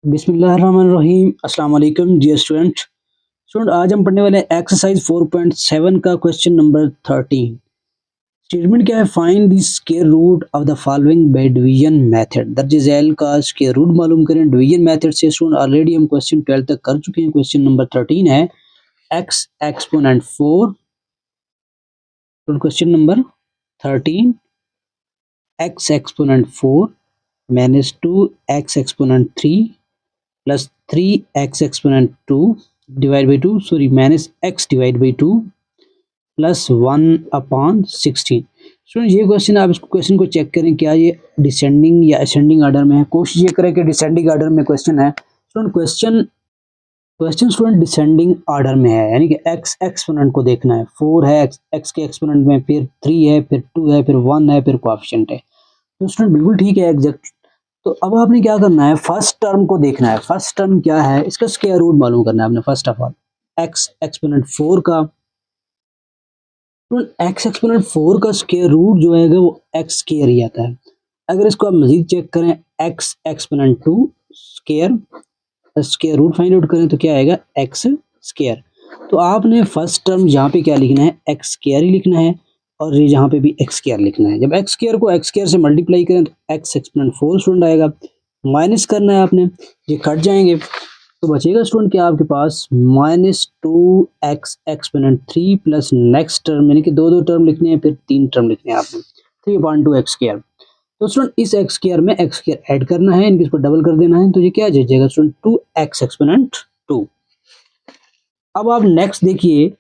बिस्मिल्लाहिर्रहमानिर्रहीम। अस्सलाम वालेकुम डियर स्टूडेंट आज हम पढ़ने वाले हैं एक्सरसाइज 4.7 का क्वेश्चन नंबर 13। स्टेटमेंट क्या है? Find the square root of the following by division method. दर्ज झैल का स्क्वायर रूट मालूम करें डिवीजन मेथड से। स्टूडेंट ऑलरेडी हम क्वेश्चन 12 तक कर चुके हैं। क्वेश्चन नंबर 13 है x exponent 4। Question number 13 x exponent 4 minus 2 x exponent 3 plus 3x exponent 2 divide by 2 sorry minus x divide by 2 plus 1/16। Student ये क्वेश्चन आप इस क्वेश्चन को चेक करें, क्या ये डिसेंडिंग या असेंडिंग ऑर्डर में है। कोशिश ये करें कि डिसेंडिंग ऑर्डर में क्वेश्चन है। Student question student descending order में है, यानी कि x एक्सपोनेंट को देखना है। 4 है x के एक्सपोनेंट में, फिर 3 है, फिर 2 है, फिर 1 है, फिर कोएफिशिएंट है। तो स्टूडेंट बिल्कुल ठीक है, एग्जैक्ट। तो अब आपने क्या करना है, फर्स्ट टर्म को देखना है। फर्स्ट टर्म क्या है, इसका स्क्वायर रूट मालूम करना है आपने। First of all x exponent 4 का एक्स एक्सपोनेंट 4 का स्क्वायर रूट जो है वो एक्स स्क्वायर ही आता है। अगर इसको आप मजीद चेक करें, x exponent 2 square root find out करें तो क्या आएगा, एक्स स्क्वायर। तो आपने फर्स्ट टर्म यहाँ पे क्या लिखना है, एक्स स्क्वायर ही लिखना है, और ये यहाँ पे भी एक्स स्क्वायर लिखना है। जब एक्स स्क्वायर को एक्स स्क्वायर से मल्टीप्लाई करें तो एक्स एक्सपोनेंट 4 स्टूडेंट आएगा। माइनस करना है आपने, ये कट जाएंगे तो बचेगा स्टूडेंट क्या आपके पास, minus 2x exponent 3 plus next term, यानी कि दो टर्म लिखने हैं, फिर 3 टर्म लिखने हैं आपने, 3/2 एक्स स्क्वायर। तो स्टूडेंट इस एक्स स्क्वायर में एक्स स्क्वायर ऐड करना है, इनके इसको डबल कर देना है, तो ये क्या आ जाएगा स्टूडेंट 2x एक्सपोनेंट 2। अब आप नेक्स्ट देखिए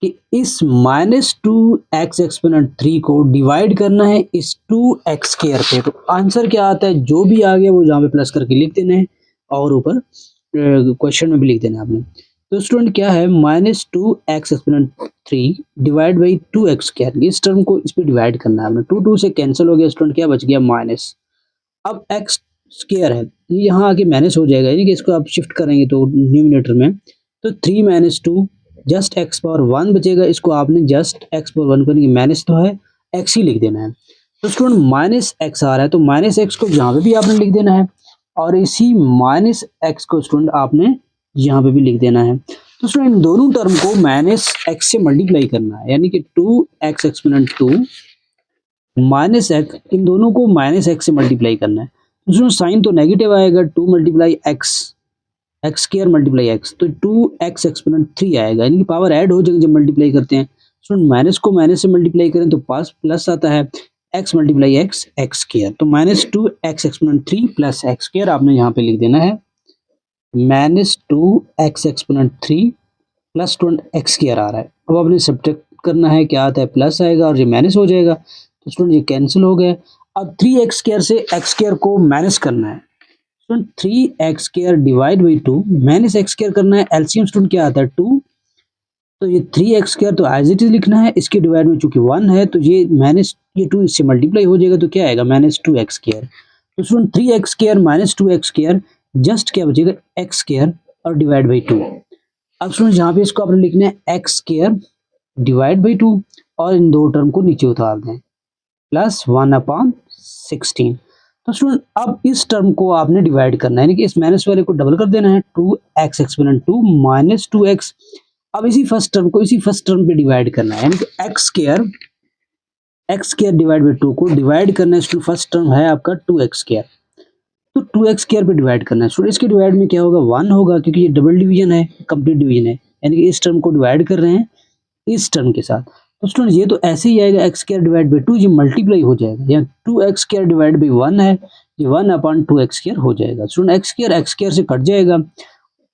कि इस -2x एक्सपोनेंट 3 को डिवाइड करना है इस 2x स्क्वायर पे। तो आंसर क्या आता है, जो भी आ गया वो जहाँ पे प्लस करके लिख देना है, और ऊपर क्वेश्चन में भी लिख देना है आपने। तो स्टूडेंट क्या है, -2x exponent 3 divide by 2x square, इस टर्म को इस पे डिवाइड करना है आपने। 2 से कैंसिल हो गया स्टूडेंट, क्या बच गया माइनस। अब x स्क्वायर है, ये यहाँ आके माइनस हो जाएगा, यानी कि इसको आप शिफ्ट करेंगे तो न्यूमिनेटर में, तो 3 - 2 जस्ट x पावर 1 बचेगा। इसको आपने जस्ट x पावर 1 करने की, माइनस तो है x ही लिख देना है। तो स्टूडेंट -x आ रहा है, तो -x को यहाँ पे भी आपने लिख देना है, और इसी -x को स्टूडेंट आपने यहाँ पे भी लिख देना है। तो स्टूडेंट इन दोनों टर्म को -x से मल्टीप्लाई करना है, यानी कि 2x एक्सपोनेंट 2 -x, इन दोनों को -x से मल्टीप्लाई करना है। तो साइन तो नेगेटिव आएगा, 2 × x x square multiply x, तो 2x एक्सपोनेंट 3 आएगा, यानी कि पावर ऐड हो जाएगी जब मल्टीप्लाई करते हैं। स्टूडेंट माइनस को माइनस से मल्टीप्लाई करें तो पास प्लस आता है, x × x एक्स स्क्वायर, तो -2x exponent 3 plus x square आपने यहाँ पे लिख देना है, -2x exponent 3 plus student x square आ रहा है। अब आपने सब्ट्रैक्ट करना है, क्या आता है, प्लस आएगा और ये माइनस हो जाएगा, तो स्टूडेंट ये कैंसिल हो गए। अब 3x स्क्वायर से x स्क्वायर को माइनस करना है, student 3x square divide by 2 minus x square करना है, एलसीएम स्टूडेंट क्या आता है 2, तो ये 3x स्क्वायर तो एज इट इज लिखना है, इसके डिवाइड में चूंकि 1 है तो ये माइनस, ये 2 इससे मल्टीप्लाई हो जाएगा, तो क्या आएगा -2x स्क्वायर। तो student 3x square -2x square just क्या बचेगा, x स्क्वायर और डिवाइड बाई 2। अब स्टूडेंट यहाँ पे इसको आपने लिखना है x स्क्वायर डिवाइड बाई 2, और इन दो टर्म को नीचे उतार दें, प्लस 1/16। तो स्टूडेंट अब इस टर्म को आपने डिवाइड करना है, यानी कि इस माइनस वाले को डबल कर देना है, 2x एक्सपोनेंट 2 -2x। अब इसी फर्स्ट टर्म को इसी फर्स्ट टर्म पे डिवाइड करना है, यानी कि x स्क्वायर डिवाइड बाई 2 को डिवाइड करना है। स्टूडेंट फर्स्ट टर्म है आपका 2x स्क्वायर, तो 2x स्क्वायर पे डिवाइड करना है। स्टूडेंट इसके डिवाइड में क्या होगा, 1 होगा, क्योंकि ये डबल डिवीजन है, कंप्लीट डिवीजन है, यानी कि इस टर्म को डिवाइड कर रहे हैं इस टर्म के साथ। तो स्टूडेंट ये तो ऐसे ही आएगा, x स्क्वायर डिवाइड बाई 2, ये मल्टीप्लाई हो जाएगा, यहाँ 2x स्क्वायर डिवाइड बाई 1 है, ये 1/2x स्क्वायर हो जाएगा। स्टूडेंट x स्क्वायर से कट जाएगा,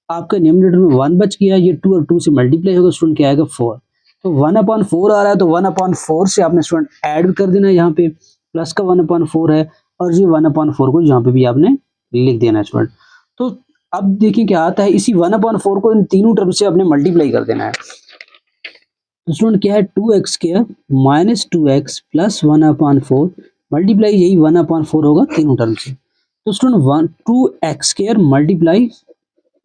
आपका न्यूमरेटर में 1 बच गया, ये 2 और 2 से मल्टीप्लाई होगा, स्टूडेंट क्या आएगा 4। तो 1/4 आ रहा है, तो 1/4 से आपने स्टूडेंट ऐड कर देना है, यहाँ पे प्लस का 1/4 है, और ये 1/4 को यहाँ पे भी आपने लिख देना है स्टूडेंट। तो अब देखिए क्या आता है, इसी 1/4 को इन तीनों टर्म से आपने मल्टीप्लाई कर देना है। तो स्टूडेंट क्या है, 2x square -2x plus 1/4 multiply, यही 1/4 होगा तीनों टर्म से। तो स्टूडेंट 2x स्क्वायर मल्टीप्लाई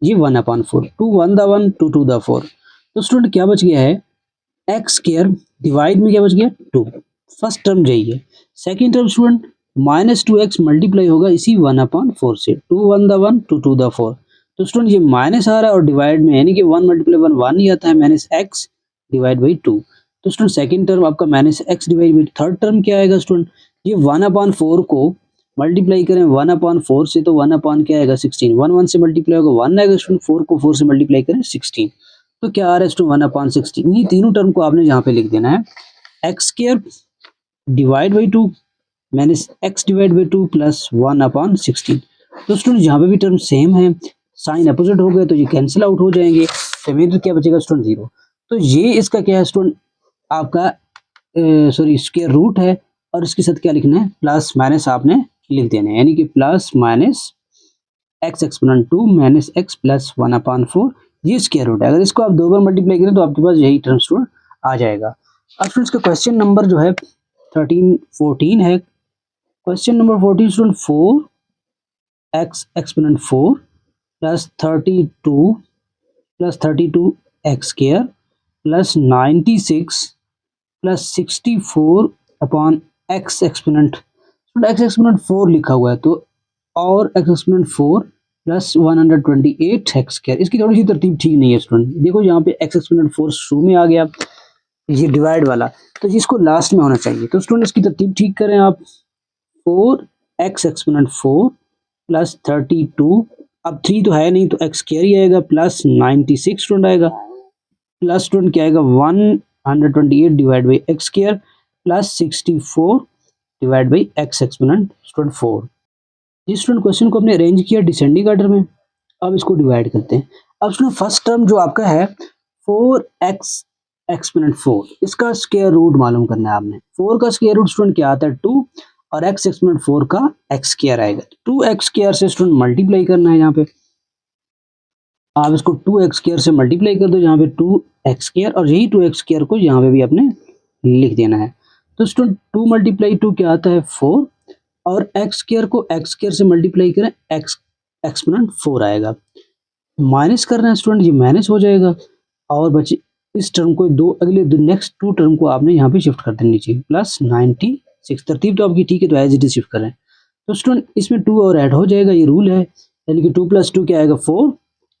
ये 1/4, 2 1 दा 1 2 2 दा 4। तो स्टूडेंट क्या बच गया है, x स्क्वायर डिवाइड में क्या बच गया 2, फर्स्ट टर्म यही है। Second term student -2x multiply होगा इसी 1/4 से, 2 1 द 1 2 2 द 4। तो स्टूडेंट ये माइनस आ रहा है और डिवाइड में, यानी कि 1 मल्टीप्लाई 1 1 ही आता है, -x डिवाइड बाई 2। तो स्टूडेंट सेकंड टर्म आपका -x divide by, third term क्या आएगा स्टूडेंट, ये 1/4 को मल्टीप्लाई करें 1/4 से तो 1 क्या आएगा 16, 1 1 से मल्टीप्लाई होगा 1 आएगा स्टूडेंट, 4 को 4 से मल्टीप्लाई करें 16, तो क्या आ रहा है स्टूडेंट 1/16। ये तीनों टर्म को आपने यहाँ पे लिख देना है, x square divide by 2 minus x divide by 2 plus 1/16। तो स्टूडेंट यहाँ पे भी टर्म सेम है, साइन अपोजिट हो गए तो ये कैंसिल आउट हो जाएंगे, तो क्या बचेगा स्टूडेंट 0। तो ये इसका क्या है स्टूडेंट आपका सॉरी स्क्वायर रूट है, और इसके साथ क्या लिखना है, प्लस माइनस आपने लिख देना है, यानी कि plus minus x exponent 2 minus x plus 1/4, ये स्क्वायर रूट है। अगर इसको आप दो बार मल्टीप्लाई करें तो आपके पास यही टर्म स्टूडेंट आ जाएगा। अब स्टूडेंट्स का क्वेश्चन नंबर जो है 14 है, question number 14 student 4x exponent 4 plus 32 x square plus 96 plus 64 upon x exponent 4 लिखा हुआ है, तो और x exponent 4 plus 128 x square. इसकी थोड़ी सी तरतीब ठीक नहीं है स्टूडेंट, देखो यहाँ पे एक्स एक्सपोनेंट 4 शुरू में आ गया, ये डिवाइड वाला, तो जिसको लास्ट में होना चाहिए। तो स्टूडेंट इसकी तरतीब ठीक करें आप, 4x एक्सपोनेंट 4 प्लस 32, अब 3 तो है नहीं तो एक्स स्क्वायर ही आएगा, प्लस 96 स्टूडेंट आएगा, प्लस स्टूडेंट क्या आएगा 128 divide by x square plus 64 divide by x exponent student 4। जिस स्टूडेंट क्वेश्चन को हमने अरेंज किया डिसेंडिंग ऑर्डर में, अब इसको डिवाइड करते हैं। अब स्टूडेंट फर्स्ट टर्म जो आपका है 4x एक्सपोनेंट 4, इसका स्क्वायर रूट मालूम करना है आपने। 4 का स्क्वायर रूट स्टूडेंट क्या आता है 2, और x एक्सपोनेंट 4 का एक्स स्क्वायर आएगा, 2x स्क्वायर से स्टूडेंट मल्टीप्लाई करना है। यहाँ पे आप इसको 2x स्क्वायर से मल्टीप्लाई कर दो, यहाँ पे 2x स्क्वायर, और यही 2x स्क्वायर को यहाँ पे भी आपने लिख देना है। तो स्टूडेंट 2 मल्टीप्लाई 2 क्या आता है 4, और x स्क्वायर को x स्क्वायर से मल्टीप्लाई करें x एक्सपोनेंट 4 आएगा। माइनस करना है स्टूडेंट, ये माइनस हो जाएगा, और बचे इस टर्म को अगले नेक्स्ट 2 टर्म को आपने यहाँ पे शिफ्ट कर देना नीचे, प्लस 96। तरतीब तो आपकी ठीक है, तो एज इट इज शिफ्ट करें। तो स्टूडेंट इसमें 2 और ऐड हो जाएगा, ये रूल है, यानी कि 2 + 2 क्या आएगा 4,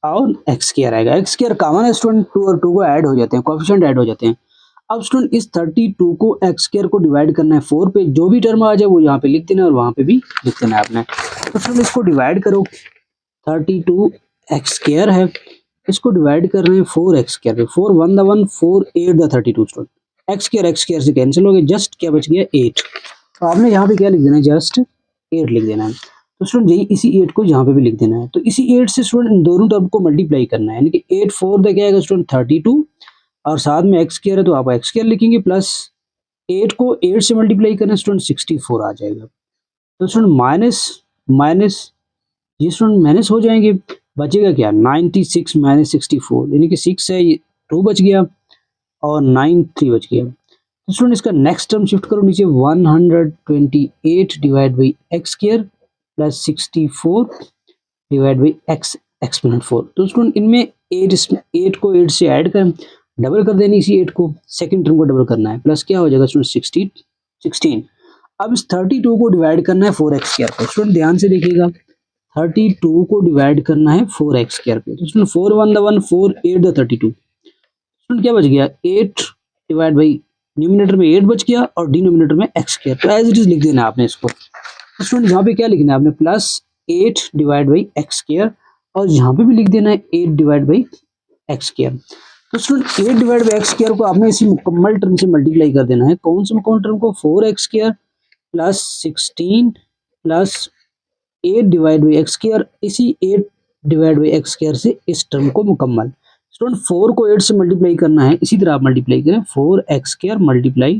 और एक्स स्क्वायर आएगा। एक्स स्क्वायर कॉमन है स्टूडेंट, 2 और 2 को ऐड हो जाते हैं, कोएफिशिएंट ऐड हो जाते हैं। अब स्टूडेंट इस 32 को एक्स स्क्वायर को डिवाइड करना है 4 पे, जो भी टर्म आ जाए वो यहाँ पे लिख देना है और वहाँ पे भी लिख देना है आपने। तो स्टूडेंट इसको डिवाइड करो, 32 एक्स स्क्वायर है, इसको डिवाइड कर रहे हैं 4x स्क्वायर पे, 4 1 the 1 4 8 the 32 student, x square से कैंसिल हो गया, जस्ट क्या बच गया 8। तो आपने यहाँ पे क्या लिख देना है, जस्ट 8 लिख देना है। तो स्टूडेंट यही इसी 8 को यहाँ पे भी लिख देना है। तो इसी 8 से स्टूडेंट इन दोनों टर्म को मल्टीप्लाई करना है, यानी कि 8 4 द क्या आएगा स्टूडेंट 32, और साथ में एक्स स्क्वायर है तो आप एक्स स्क्वायर लिखेंगे, प्लस 8 को 8 से मल्टीप्लाई करना स्टूडेंट 64 आ जाएगा। तो स्टूडेंट माइनस ये स्टूडेंट माइनस हो जाएंगे, बचेगा क्या 96 माइनस 64, यानी कि 6 है, ये 2 बच गया और 9 3 बच गया। तो स्टूडेंट इसका नेक्स्ट टर्म शिफ्ट करो नीचे, 128 divide by x square plus 64 divide by x exponent 4। तो स्टूडेंट इनमें 8 को 8 से ऐड कर डबल कर देनी, इसी 8 को सेकंड टर्म को डबल करना है, प्लस क्या हो जाएगा स्टूडेंट 16। अब इस 32 को डिवाइड करना है 4x स्क्वायर पे। स्टूडेंट ध्यान से देखिएगा, 32 को डिवाइड करना है 4x स्क्वायर पे। तो स्टूडेंट 4 1 द 1 4 8 द 32, स्टूडेंट क्या बच गया 8 डिवाइड बाई न्यूमिनेटर में 8 बच गया और डिनोमिनेटर में x स्क्वायर। तो एज इट इज लिख देना है आपने इसको। तो स्टूडेंट यहाँ पे क्या लिखना है आपने, plus 8 divide by x square, और यहाँ पे भी लिख देना है 8 डिवाइड बाई एक्स स्क्वायर। तो student 8 divide by x square को आपने इसी मुकम्मल टर्म से मल्टीप्लाई कर देना है। कौन से मुकम्मल टर्म को, 4x square plus 16 plus 8 divide by x square, इसी 8 डिवाइड बाई एक्स स्क्वायर से इस टर्म को मुकम्मल। स्टूडेंट 4 को 8 से मल्टीप्लाई करना है, इसी तरह आप मल्टीप्लाई करें 4x square multiply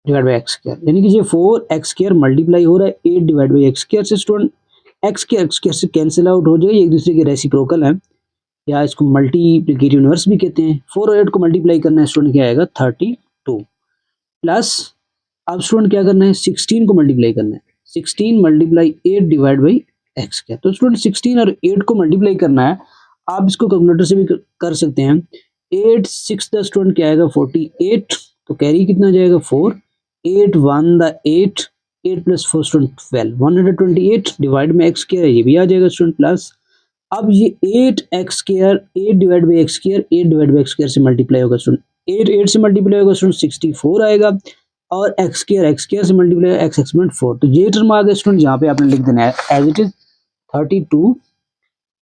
divide by x square, यानी कि ये 4x स्क्वायर मल्टीप्लाई हो रहा है 8 डिवाइड बाई एक्स स्क्वायर से। स्टूडेंट एक्स स्क्वायर से कैंसिल आउट हो जाएगा, एक दूसरे के रेसिप्रोकल है, या इसको मल्टीप्लिकेटिव इनवर्स भी कहते हैं। 4 और 8 को मल्टीप्लाई करना है स्टूडेंट, क्या आएगा 32, प्लस अब स्टूडेंट क्या करना है 16 को मल्टीप्लाई करना है, 16 multiply 8 divide by x square. तो स्टूडेंट 16 और 8 को मल्टीप्लाई करना है, आप इसको कैलकुलेटर से भी कर सकते हैं। 8 6 द स्टूडेंट क्या आएगा 48, तो कैरी कितना जाएगा 4, 8 1 द 8 8 प्लस 4 स्टूडेंट 12, 128 डिवाइड में एक्स स्क्वायर है, ये भी आ जाएगा स्टूडेंट प्लस। अब ये 8 x square 8 divide by x square 8 divide by x square से मल्टीप्लाई होगा स्टूडेंट, 8 से मल्टीप्लाई होगा स्टूडेंट 64 आएगा, और एक्स स्क्वायर से मल्टीप्लाई एक्स एक्सपोनेंट 4, तो ये टर्म आ गया स्टूडेंट, यहाँ पे आपने लिख देना है as it is 32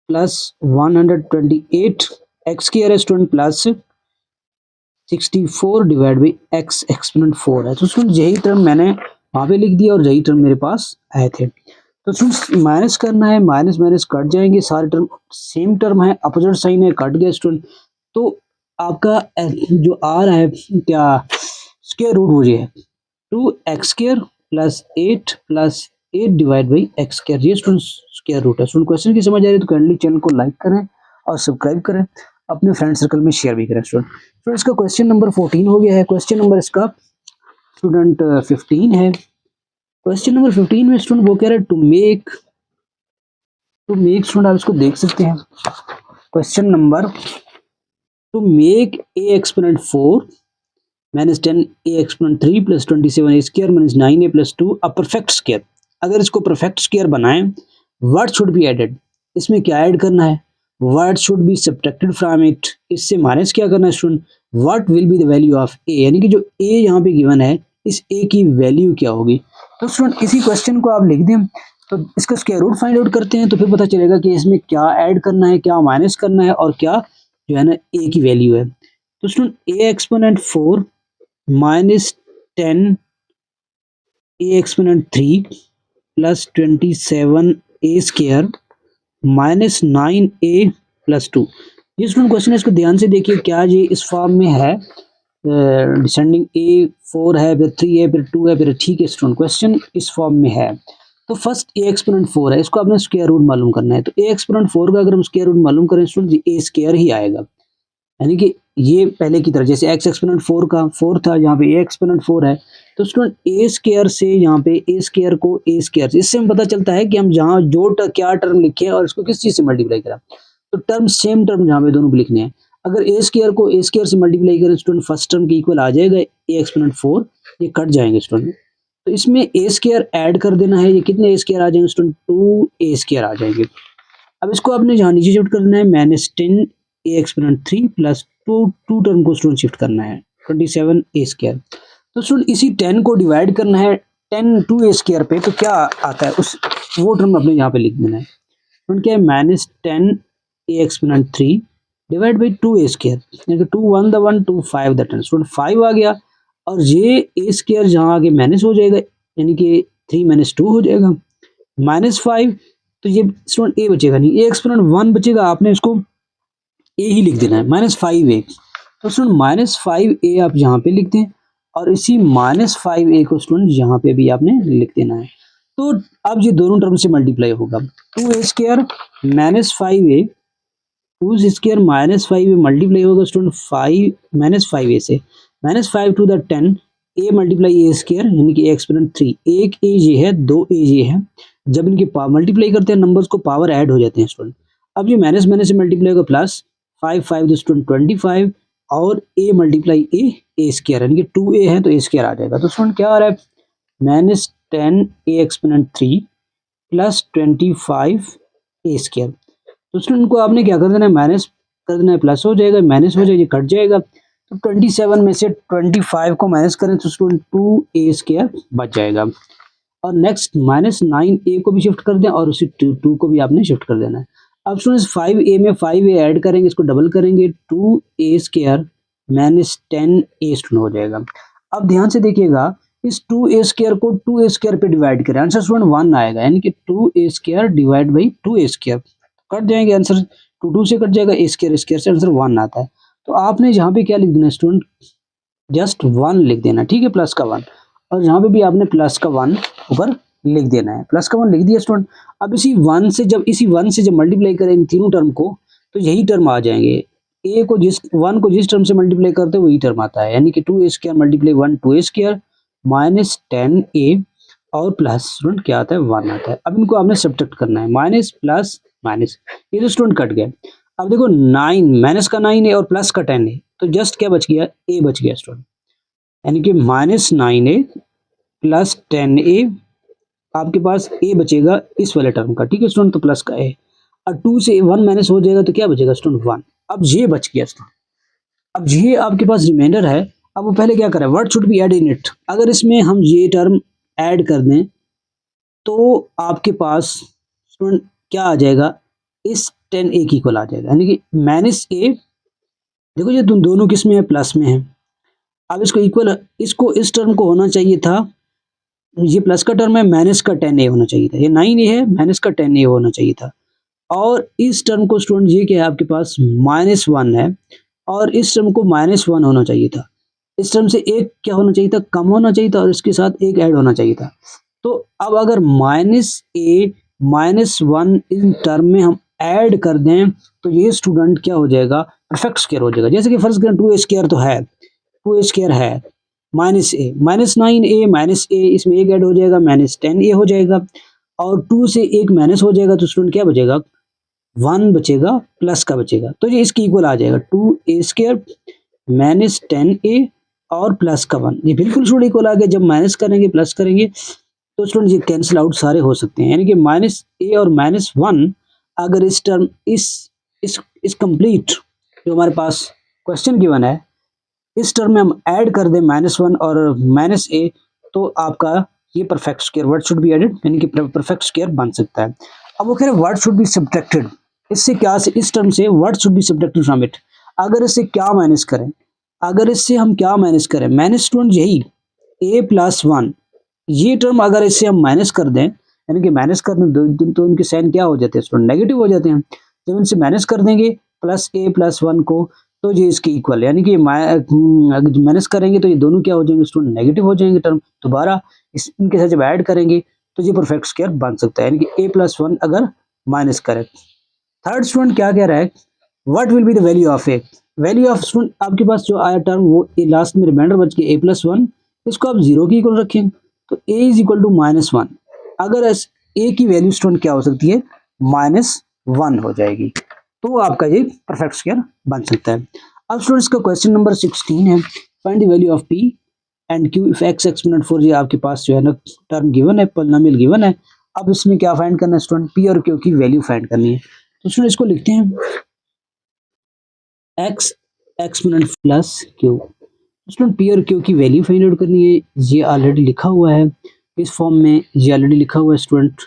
plus 128 x square है student plus 64 divide by x exponent 4 है। तो स्टूडेंट यही टर्म मैंने वहाँ पे लिख दिया और यही टर्म मेरे पास आए थे। तो स्टूडेंट्स माइनस करना है, माइनस माइनस कट जाएंगे, सारे टर्म सेम टर्म है, अपोजिट साइन है, कट गया स्टूडेंट। तो आपका जो आ रहा है क्या स्क्वायर रूट वो ये है 2x square plus 8 divide by x square, ये स्टूडेंट स्क्वायर रूट है। स्टूडेंट क्वेश्चन की समझ आ रही है तो काइंडली चैनल को लाइक करें और सब्सक्राइब करें, अपने फ्रेंड सर्कल में शेयर भी करें स्टूडेंट। इसका क्वेश्चन नंबर 14 हो गया है। क्वेश्चन नंबर इसका स्टूडेंट 15 है। क्वेश्चन नंबर 15 में स्टूडेंट वो कह रहा है टू मेक स्टूडेंट, आप इसको देख सकते हैं। Question number two make a exponent 4 minus 10 a exponent 3 plus 27 a square minus 9 a plus 2 a perfect square. अगर इसको परफेक्ट स्क्वायर बनाएं, व्हाट शुड बी एडेड, इसमें क्या ऐड करना है, what should be subtracted from it, इससे minus क्या करना है student, what will be the value of a, यानी कि जो ए यहाँ पे गिवन है इस ए की वैल्यू क्या होगी। तो स्टूडेंट इसी क्वेश्चन को आप लिख दें, तो इसका स्क्वायर रूट फाइंड आउट करते हैं, तो फिर पता चलेगा कि इसमें क्या ऐड करना है, क्या माइनस करना है, और क्या जो है ना ए की वैल्यू है। तो student A exponent 4 minus 10 a exponent 3 plus 27 a square minus 9 a plus 2, ये स्टूडेंट क्वेश्चन है, इसको ध्यान से देखिए, क्या ये इस फॉर्म में है, डिसेंडिंग ए 4 है, फिर 3 है, फिर 2 है, फिर ठीक है स्टूडेंट, क्वेश्चन इस फॉर्म में है। तो फर्स्ट ए एक्सपोनेंट 4 है, इसको आपने स्क्वायर रूट मालूम करना है। तो ए एक्सपोनेंट 4 का अगर हम स्क्वायर रूट मालूम करें स्टूडेंट, ए स्क्वायर ही आएगा, यानी कि ये पहले की तरह जैसे एक्स एक्सपोनेंट 4 का 4 था, यहाँ पे ए एक्सपोनेंट 4 है, तो स्टूडेंट ए स्क्वायर से यहाँ पे ए स्क्वायर को ए स्क्वायर से, इससे हमें पता चलता है कि हम जहाँ जो क्या टर्म लिखे और इसको किस चीज से मल्टीप्लाई करा, तो टर्म सेम टर्म जहाँ पे दोनों को लिखने हैं। अगर ए स्क्वायर को ए स्क्वायर से मल्टीप्लाई करें स्टूडेंट, फर्स्ट टर्म के इक्वल आ जाएगा ए एक्सपोनेंट 4, ये कट जाएंगे स्टूडेंट। तो इसमें ए स्क्वायर ऐड कर देना है, ये कितने ए स्क्वायर आ जाएंगे स्टूडेंट, 2 ए स्क्वायर आ जाएंगे। अब इसको आपने जहाँ नीचे शिफ्ट कर देना है minus 10 a exponent 3 plus 2 term को स्टूडेंट शिफ्ट करना है 27 ए स्क्वायर। तो स्टूडेंट इसी 10 को डिवाइड करना है 10 2 ए स्क्वायर पे, तो क्या आता है उस वो टर्म अपने यहाँ पे लिख देना है स्टूडेंट, क्या है minus 10 a exponent 3 divide by 2 a square, यानी कि 2 1 द 1 2 5 द 10, स्टूडेंट 5 आ गया, और ये ए स्क्वायर जहाँ आगे माइनस हो जाएगा, यानी कि 3 माइनस 2 हो जाएगा माइनस 5, तो ये स्टूडेंट ए बचेगा नहीं, ए एक्सपोनेंट 1 बचेगा, आपने इसको ए ही लिख देना है माइनस 5 ए। तो स्टूडेंट माइनस 5 ए आप यहाँ पे लिख दें, और इसी माइनस 5 ए को स्टूडेंट यहाँ पे भी आपने लिख देना है। तो अब ये दोनों टर्म से मल्टीप्लाई होगा, 2 a square minus 5 a, 2 square minus 5 a multiply होगा स्टूडेंट 5 माइनस 5 ए से, minus 5 to the 10 a multiply a square, यानी कि ए एक्सपोनेंट 3, एक ए ये है, 2 ए ये है, जब इनके मल्टीप्लाई करते हैं नंबर्स को पावर ऐड हो जाते हैं स्टूडेंट। अब ये माइनस माइनस से मल्टीप्लाई होगा प्लस 5 5 स्टूडेंट 25, और ए मल्टीप्लाई ए स्क्वायर, यानी कि 2 ए है तो ए स्क्वायर आ जाएगा। तो स्टूडेंट क्या आ रहा है minus 10 a exponent 3 plus 25 A square. तो स्टूडेंट को आपने क्या कर देना है, माइनस कर देना है, प्लस हो जाएगा, माइनस हो जाएगा, कट जाएगा। तो 27 में से 25 को माइनस करें तो स्टूडेंट 2 ए स्क्वायर बच जाएगा। और नेक्स्ट माइनस 9 ए को भी शिफ्ट कर दें, और उसी 2 को भी आपने शिफ्ट कर देना है। अब स्टूडेंट्स 5 ए में 5 ए ऐड करेंगे, इसको डबल करेंगे, 2 a square minus 10 a student हो जाएगा। अब ध्यान से देखिएगा, इस 2 ए स्क्वायर को 2 ए स्क्वायर पे डिवाइड करें, आंसर स्टूडेंट 1 आएगा, यानी कि 2 a square divide by 2 a square, cut जाएंगे आंसर 2 से कट जाएगा, ए स्क्वायर स्क्वायर से आंसर 1 आता है। तो आपने यहाँ पे क्या लिख देना स्टूडेंट, जस्ट 1 लिख देना, ठीक है, प्लस का 1, और यहाँ पे भी आपने प्लस का 1 ऊपर लिख देना है, प्लस का 1 लिख दिया स्टूडेंट। अब इसी 1 से जब मल्टीप्लाई करें इन तीनों टर्म को, तो यही टर्म आ जाएंगे, ए को जिस 1 को जिस टर्म से मल्टीप्लाई करते हैं वही टर्म आता है, यानी कि 2 a square multiply 1 2 a square minus 10 ए, और प्लस स्टूडेंट क्या आता है 1 आता है। अब इनको आपने सब्ट्रैक्ट करना है, माइनस प्लस माइनस, ये तो स्टूडेंट कट गए। अब देखो 9 माइनस का 9 है और प्लस का 10 है, तो जस्ट क्या बच गया, ए बच गया स्टूडेंट, यानी कि माइनस 9 ए प्लस 10 ए आपके पास a बचेगा इस वाले टर्म का, ठीक है स्टूडेंट, तो प्लस का a, और 2 से 1 माइनस हो जाएगा तो क्या बचेगा स्टूडेंट 1। अब ये बच गया स्टूडेंट, अब ये आपके पास रिमाइंडर है। अब वो पहले क्या करें, what should be add in it, अगर इसमें हम ये टर्म ऐड कर दें तो आपके पास स्टूडेंट क्या आ जाएगा, इस 10a की इक्वल आ जाएगा, यानी कि माइनस a, देखो ये दोनों किस में है, प्लस में है। अब इसको इक्वल, इसको इस टर्म को होना चाहिए था, ये प्लस का टर्म है, माइनस का 10a होना चाहिए था, ये 9a है, माइनस का 10a होना चाहिए था। और इस टर्म को स्टूडेंट ये क्या है आपके पास -1 है, और इस टर्म को -1 होना चाहिए था। इस टर्म से एक क्या होना चाहिए था, कम होना चाहिए था, और इसके साथ एक ऐड होना चाहिए था। तो अब अगर -a -1 इन टर्म में हम ऐड कर दें तो ये स्टूडेंट क्या हो जाएगा, परफेक्ट स्क्वायर हो जाएगा। जैसे कि फर्स्ट करें 2a स्क्वायर तो है, 2a स्क्वायर है, -a -9a -a, इसमें एक ऐड हो जाएगा, -10a हो जाएगा, और 2 से एक माइनस हो जाएगा तो स्टूडेंट क्या बचेगा, 1 बचेगा, प्लस का बचेगा, तो ये इसकी इक्वल आ जाएगा 2a स्क्वायर -10a और प्लस का 1, ये बिल्कुल स्टूडेंट इक्वल आ गया। जब माइनस करेंगे प्लस करेंगे तो स्टूडेंट ये कैंसिल आउट सारे हो सकते हैं, यानी कि -a और -1 अगर इस टर्म इस कंप्लीट जो हमारे पास क्वेश्चन गिवन है, इस टर्म में हम ऐड कर दें -1 और -a, तो आपका ये perfect square what should be added, यानी कि परफेक्ट स्क्वायर बन सकता है। अब वो कह रहे हैं व्हाट शुड बी सब्ट्रैक्टेड, इससे क्या से इस टर्म से what should be subtracted from it, अगर इससे क्या माइनस करें, अगर इससे हम क्या माइनस करें, माइनस स्टूडेंट यही a + 1, ये टर्म अगर इससे हम माइनस कर दें, यानी कि माइनस कर दें तो इनके साइन क्या हो जाते हैं स्टूडेंट, नेगेटिव हो जाते हैं। जब इनसे माइनस कर देंगे +a + 1 को, तो ये इसके इक्वल, यानी कि अगर माइनस करेंगे तो ये दोनों क्या हो जाएंगे स्टूडेंट, नेगेटिव हो जाएंगे टर्म। दोबारा इनके साथ जब ऐड करेंगे तो ये परफेक्ट स्क्वायर बन सकता है, यानी कि a + 1 अगर माइनस करें। थर्ड स्टूडेंट क्या कह रहा है, what will be the value of a, value of student आपके पास जो आया टर्म वो लास्ट में रिमाइंडर बच गया a + 1, इसको आप 0 की इक्वल रखें तो a = -1, अगर a की वैल्यू स्टूडेंट क्या हो सकती है, -1 हो जाएगी, तो आपका ये परफेक्ट स्क्वायर बन सकता है। अब स्टूडेंट्स का क्वेश्चन नंबर 16 है, find the value of p and q if x exponent 4, ये आपके पास जो है ना टर्म गिवन है, पॉलिनोमियल गिवन है। अब इसमें क्या फाइंड करना है स्टूडेंट, p और q की वैल्यू फाइंड करनी है। तो स्टूडेंट इसको लिखते हैं x exponent plus q, student p और q की वैल्यू फाइंड आउट करनी है। ये ऑलरेडी लिखा हुआ है इस फॉर्म में, ये ऑलरेडी लिखा हुआ है स्टूडेंट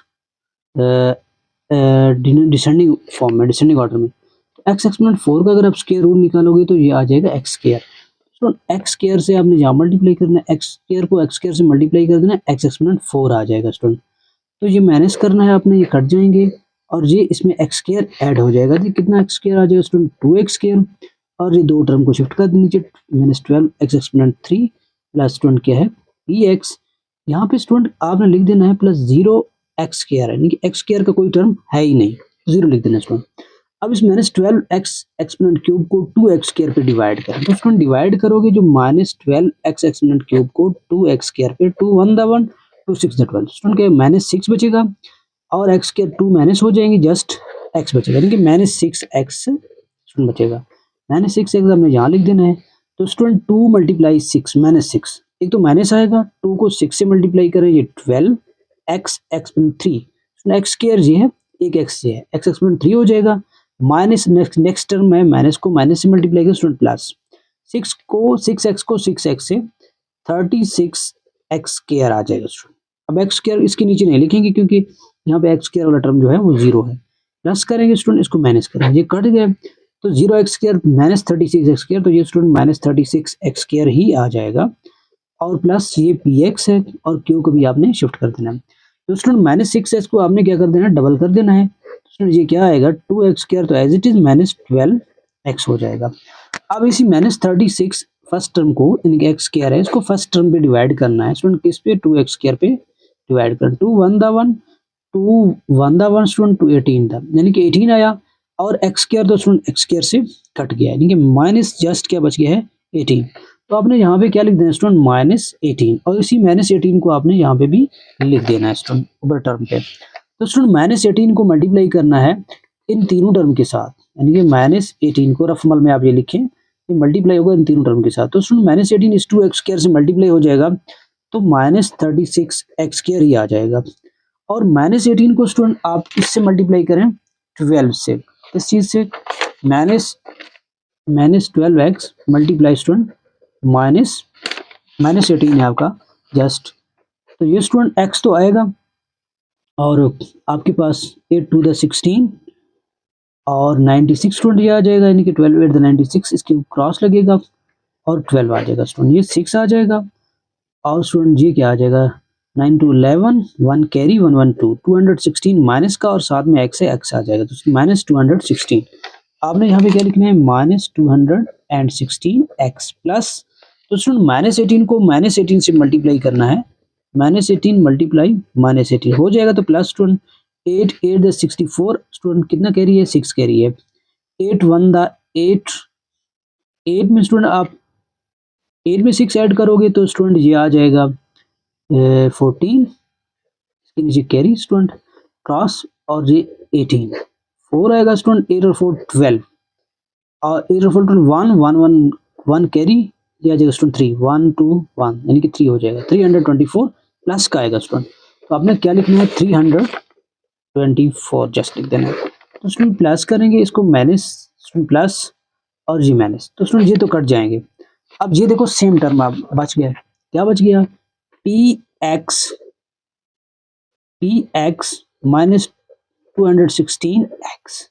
डिसेंडिंग फॉर्म में, डिसेंडिंग ऑर्डर में। तो x एक्सपोनेंट 4 का अगर आप स्क्वायर रूट निकालोगे तो ये आ जाएगा x स्क्वायर। तो x स्क्वायर से आपने यहाँ मल्टीप्लाई करना है, x स्क्वायर को x स्क्वायर से मल्टीप्लाई कर देना, x एक्सपोनेंट 4 आ जाएगा स्टूडेंट। तो ये माइनस करना है आपने, ये कट जाएंगे और ये इसमें x स्क्वायर ऐड हो जाएगा, तो कितना x स्क्वायर आ जाएगा स्टूडेंट, 2x स्क्वायर, और ये दो टर्म को शिफ्ट कर दें नीचे, -12x एक्सपोनेंट 3 प्लस स्टूडेंट क्या है px, यहाँ पे स्टूडेंट आपने लिख देना है +0x स्क्वायर, यानी कि x स्क्वायर का कोई टर्म है ही नहीं, 0 लिख देना स्टूडेंट। अब इस -12x एक्सपोनेंट क्यूब को 2x स्क्वायर पे डिवाइड करें, तो स्टूडेंट डिवाइड करोगे जो -12x एक्सपोनेंट क्यूब को 2x स्क्वायर पे, 2 1 दा 1 2 6 दा 12, स्टूडेंट क्या -6 बचेगा, और x स्क्वायर 2 माइनस हो जाएंगे, जस्ट x बचेगा, यानी कि -6x स्टूडेंट बचेगा। -6x हमने यहाँ लिख देना है, तो स्टूडेंट 2 × 6 -6, एक तो माइनस आएगा, 2 को 6 से मल्टीप्लाई करें ये 12x एक्सपोनेंट 3, x स्क्वायर ये है, एक x ये है, x एक्सपोनेंट 3 हो जाएगा, माइनस नेक्स्ट टर्म है, माइनस को माइनस से मल्टीप्लाई करें स्टूडेंट प्लस 6x को 6x से 36x स्क्वायर आ जाएगा स्टूडेंट। अब x स्क्वायर इसके नीचे नहीं लिखेंगे क्योंकि यहाँ पे x स्क्वायर वाला टर्म जो है वो 0 है, प्लस करेंगे स्टूडेंट, इसको माइनस करेंगे, ये कट गया तो 0x स्क्वायर -36x स्क्वायर, तो ये स्टूडेंट -36x स्क्वायर ही आ जाएगा, और प्लस ये px है और q को भी आपने शिफ्ट कर देना है, तो स्टूडेंट -6x को आपने क्या कर देना है, डबल कर देना है, स्टूडेंट ये क्या आएगा 2x स्क्वायर, तो एज इट इज -12x हो जाएगा। अब इसी -36 फर्स्ट टर्म को, यानी कि x स्क्वायर है, इसको फर्स्ट टर्म पे डिवाइड करना है स्टूडेंट, किस पे, 2x स्क्वायर पे डिवाइड कर, 2 1 दा 1 2 1 दा 1 स्टूडेंट 2 18 था, यानी कि 18 आया, और x स्क्वायर तो स्टूडेंट x स्क्वायर से कट गया, यानी कि माइनस जस्ट क्या बच गया है 18, तो आपने यहाँ पे क्या लिख देना स्टूडेंट -18, और इसी -18 को आपने यहाँ पे भी लिख देना है स्टूडेंट ऊपर टर्म पे। तो स्टूडेंट -18 को मल्टीप्लाई करना है इन तीनों टर्म के साथ, यानी कि -18 को रफमल में आप ये लिखें, ये मल्टीप्लाई होगा इन तीनों टर्म के साथ, तो स्टूडेंट -18 इस 2x स्क्वायर से मल्टीप्लाई हो जाएगा, तो -36x स्क्वायर ही आ जाएगा। और -18 को स्टूडेंट आप इससे मल्टीप्लाई करें 12 से, इस चीज़ से -12x मल्टीप्लाई स्टूडेंट -18 है आपका जस्ट, तो ये स्टूडेंट x तो आएगा और आपके पास 8 टू द 16 और 96 स्टूडेंट ये आ जाएगा, यानी कि 12 8 द 96 इसके क्रॉस लगेगा और 12 आ जाएगा स्टूडेंट, ये 6 आ जाएगा और स्टूडेंट ये क्या आ जाएगा 9 टू 11 1 कैरी 1 1 2 216 माइनस का और साथ में x है, x आ जाएगा तो -216। आपने यहाँ पे क्या लिखना है -216 x प्लस, तो स्टूडेंट -18 को -18 से मल्टीप्लाई करना है, -18 मल्टीप्लाई -18 हो जाएगा तो प्लस स्टूडेंट 8 8 द 64 स्टूडेंट कितना कैरी है 6 कैरी है, 8 1 द 8 8 में स्टूडेंट आप 8 में 6 ऐड करोगे तो स्टूडेंट ये आ जाएगा 14, इसके नीचे कैरी स्टूडेंट क्रॉस और ये 18 4 आएगा स्टूडेंट, 8 और 4 12 और 8 और 4 1 1 1 1 कैरी, ये आ जाएगा स्टूडेंट 3 1 2 1 यानी कि 3 हो जाएगा, 324 प्लस का आएगा स्टूडेंट, तो आपने क्या लिखना है 324 जस्ट लिख देना है, तो स्टूडेंट प्लस करेंगे इसको माइनस प्लस और जी माइनस, तो स्टूडेंट ये तो कट जाएंगे। अब ये देखो सेम टर्म आप बच गया, क्या बच गया px माइनस 216x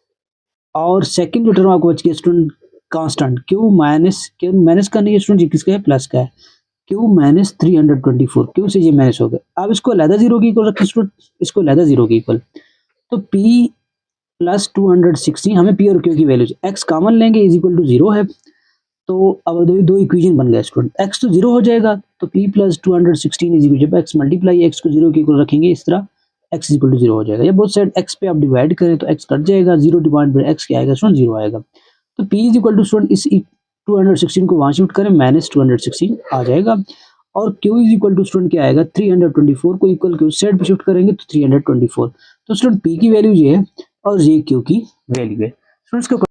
और सेकंड जो टर्म आपको बच गया स्टूडेंट कांस्टेंट q माइनस का नहीं है स्टूडेंट, किसका है प्लस का है, q माइनस 324, q से ये माइनस हो गया, अब इसको अलहदा जीरो की इक्वल रखें स्टूडेंट, इसको अलहदा जीरो की इक्वल, तो p प्लस 216 हमें p और q की वैल्यू x कॉमन लेंगे इज इक्वल टू 0 है, तो अब दो इक्वेशन बन गया स्टूडेंट, x तो 0 हो जाएगा तो p प्लस 216 इज इक्वल, जब x मल्टीप्लाई x को 0 के इक्वल रखेंगे इस तरह x इक्वल टू 0 हो जाएगा, या बोथ साइड x पे आप डिवाइड करें तो x कट जाएगा, 0 डिवाइड बाय x क्या आएगा स्टूडेंट 0 आएगा, तो p is equal to student इस 216 को वहां शिफ्ट करें -216 आ जाएगा और q is equal to student क्या आएगा 324 को इक्वल के उस साइड पे शिफ्ट करेंगे तो 324, तो स्टूडेंट p की वैल्यू ये है और ये q की वैल्यू है स्टूडेंट्स को